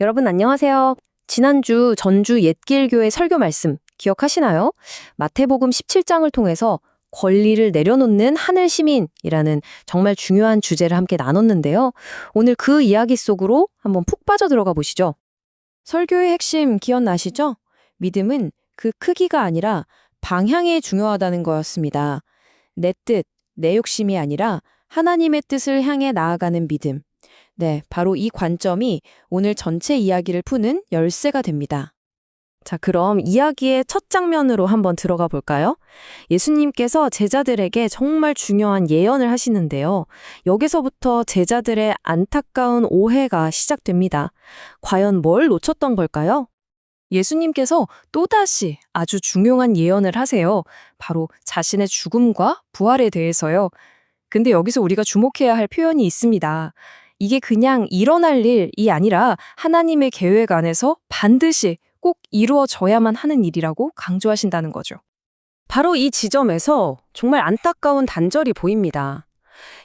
여러분 안녕하세요. 지난주 전주 옛길교회 설교 말씀 기억하시나요? 마태복음 17장을 통해서 권리를 내려놓는 하늘 시민이라는 정말 중요한 주제를 함께 나눴는데요. 오늘 그 이야기 속으로 한번 푹 빠져 들어가 보시죠. 설교의 핵심 기억나시죠? 믿음은 그 크기가 아니라 방향이 중요하다는 거였습니다. 내 뜻, 내 욕심이 아니라 하나님의 뜻을 향해 나아가는 믿음. 네, 바로 이 관점이 오늘 전체 이야기를 푸는 열쇠가 됩니다. 자, 그럼 이야기의 첫 장면으로 한번 들어가 볼까요? 예수님께서 제자들에게 정말 중요한 예언을 하시는데요. 여기서부터 제자들의 안타까운 오해가 시작됩니다. 과연 뭘 놓쳤던 걸까요? 예수님께서 또다시 아주 중요한 예언을 하세요. 바로 자신의 죽음과 부활에 대해서요. 근데 여기서 우리가 주목해야 할 표현이 있습니다. 이게 그냥 일어날 일이 아니라 하나님의 계획 안에서 반드시 꼭 이루어져야만 하는 일이라고 강조하신다는 거죠. 바로 이 지점에서 정말 안타까운 단절이 보입니다.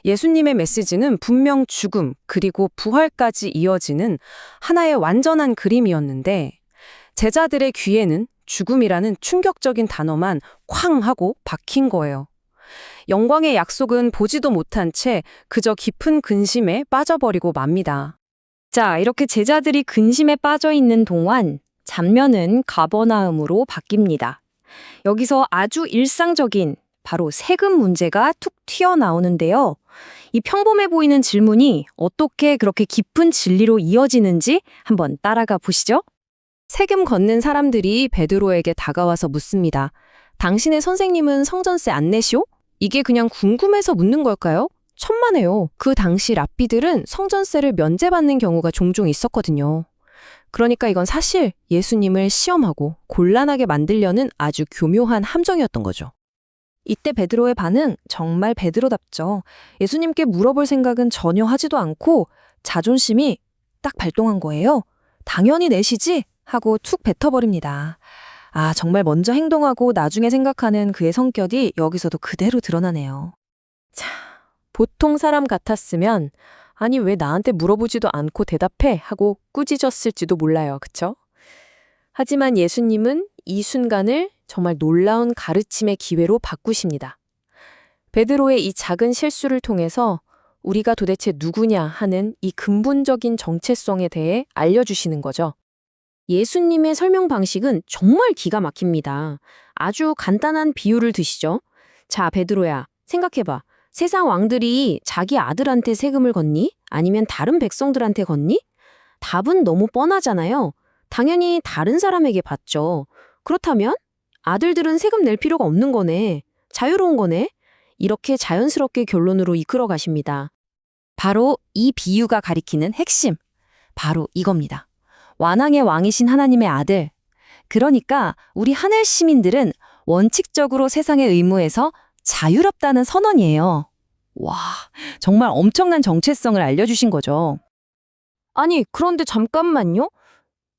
예수님의 메시지는 분명 죽음 그리고 부활까지 이어지는 하나의 완전한 그림이었는데 제자들의 귀에는 죽음이라는 충격적인 단어만 쾅 하고 박힌 거예요. 영광의 약속은 보지도 못한 채 그저 깊은 근심에 빠져버리고 맙니다. 자, 이렇게 제자들이 근심에 빠져 있는 동안 장면은 가버나움으로 바뀝니다. 여기서 아주 일상적인 바로 세금 문제가 툭 튀어나오는데요. 이 평범해 보이는 질문이 어떻게 그렇게 깊은 진리로 이어지는지 한번 따라가 보시죠. 세금 걷는 사람들이 베드로에게 다가와서 묻습니다. 당신의 선생님은 성전세 안 내시오? 이게 그냥 궁금해서 묻는 걸까요? 천만에요. 그 당시 랍비들은 성전세를 면제받는 경우가 종종 있었거든요. 그러니까 이건 사실 예수님을 시험하고 곤란하게 만들려는 아주 교묘한 함정이었던 거죠. 이때 베드로의 반응 정말 베드로답죠. 예수님께 물어볼 생각은 전혀 하지도 않고 자존심이 딱 발동한 거예요. 당연히 내시지? 하고 툭 뱉어버립니다. 아, 정말 먼저 행동하고 나중에 생각하는 그의 성격이 여기서도 그대로 드러나네요. 자, 보통 사람 같았으면 아니 왜 나한테 물어보지도 않고 대답해? 하고 꾸짖었을지도 몰라요. 그쵸? 하지만 예수님은 이 순간을 정말 놀라운 가르침의 기회로 바꾸십니다. 베드로의 이 작은 실수를 통해서 우리가 도대체 누구냐 하는 이 근본적인 정체성에 대해 알려주시는 거죠. 예수님의 설명 방식은 정말 기가 막힙니다. 아주 간단한 비유를 드시죠. 자, 베드로야, 생각해봐. 세상 왕들이 자기 아들한테 세금을 걷니? 아니면 다른 백성들한테 걷니? 답은 너무 뻔하잖아요. 당연히 다른 사람에게 받죠. 그렇다면 아들들은 세금 낼 필요가 없는 거네. 자유로운 거네. 이렇게 자연스럽게 결론으로 이끌어 가십니다. 바로 이 비유가 가리키는 핵심. 바로 이겁니다. 완왕의 왕이신 하나님의 아들. 그러니까 우리 하늘 시민들은 원칙적으로 세상의 의무에서 자유롭다는 선언이에요. 와, 정말 엄청난 정체성을 알려주신 거죠. 아니, 그런데 잠깐만요.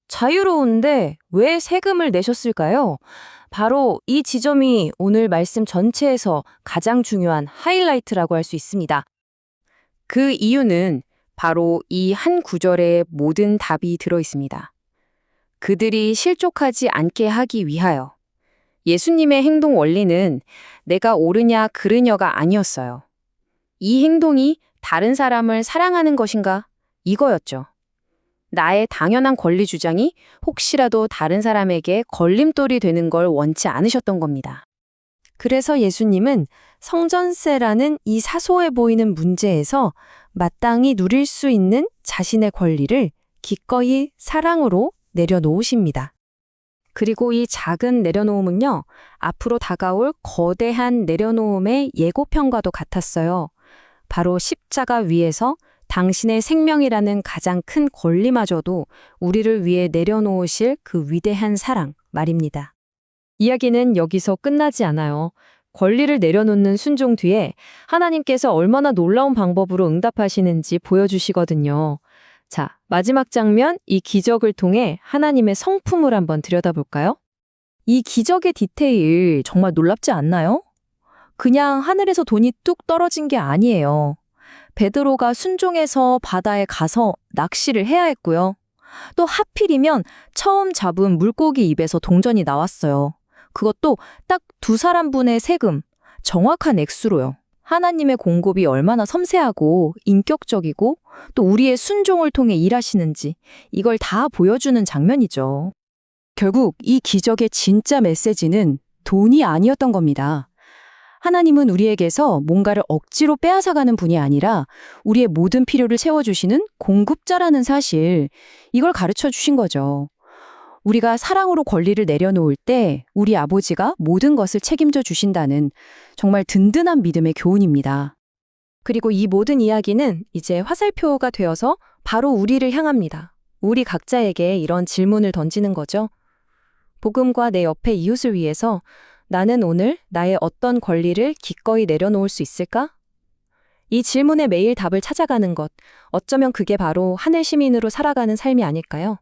자유로운데 왜 세금을 내셨을까요? 바로 이 지점이 오늘 말씀 전체에서 가장 중요한 하이라이트라고 할 수 있습니다. 그 이유는 바로 이 한 구절에 모든 답이 들어 있습니다. 그들이 실족하지 않게 하기 위하여. 예수님의 행동 원리는 내가 옳으냐 그르냐가 아니었어요. 이 행동이 다른 사람을 사랑하는 것인가? 이거였죠. 나의 당연한 권리 주장이 혹시라도 다른 사람에게 걸림돌이 되는 걸 원치 않으셨던 겁니다. 그래서 예수님은 성전세라는 이 사소해 보이는 문제에서 마땅히 누릴 수 있는 자신의 권리를 기꺼이 사랑으로 내려놓으십니다. 그리고 이 작은 내려놓음은요, 앞으로 다가올 거대한 내려놓음의 예고편과도 같았어요. 바로 십자가 위에서 당신의 생명이라는 가장 큰 권리마저도 우리를 위해 내려놓으실 그 위대한 사랑 말입니다. 이야기는 여기서 끝나지 않아요. 권리를 내려놓는 순종 뒤에 하나님께서 얼마나 놀라운 방법으로 응답하시는지 보여주시거든요. 자, 마지막 장면, 이 기적을 통해 하나님의 성품을 한번 들여다볼까요? 이 기적의 디테일 정말 놀랍지 않나요? 그냥 하늘에서 돈이 뚝 떨어진 게 아니에요. 베드로가 순종해서 바다에 가서 낚시를 해야 했고요. 또 하필이면 처음 잡은 물고기 입에서 동전이 나왔어요. 그것도 딱 2사람분의 세금, 정확한 액수로요. 하나님의 공급이 얼마나 섬세하고 인격적이고 또 우리의 순종을 통해 일하시는지 이걸 다 보여주는 장면이죠. 결국 이 기적의 진짜 메시지는 돈이 아니었던 겁니다. 하나님은 우리에게서 뭔가를 억지로 빼앗아가는 분이 아니라 우리의 모든 필요를 채워주시는 공급자라는 사실, 이걸 가르쳐 주신 거죠. 우리가 사랑으로 권리를 내려놓을 때 우리 아버지가 모든 것을 책임져 주신다는 정말 든든한 믿음의 교훈입니다. 그리고 이 모든 이야기는 이제 화살표가 되어서 바로 우리를 향합니다. 우리 각자에게 이런 질문을 던지는 거죠. 복음과 내 옆의 이웃을 위해서 나는 오늘 나의 어떤 권리를 기꺼이 내려놓을 수 있을까? 이 질문에 매일 답을 찾아가는 것, 어쩌면 그게 바로 하늘 시민으로 살아가는 삶이 아닐까요?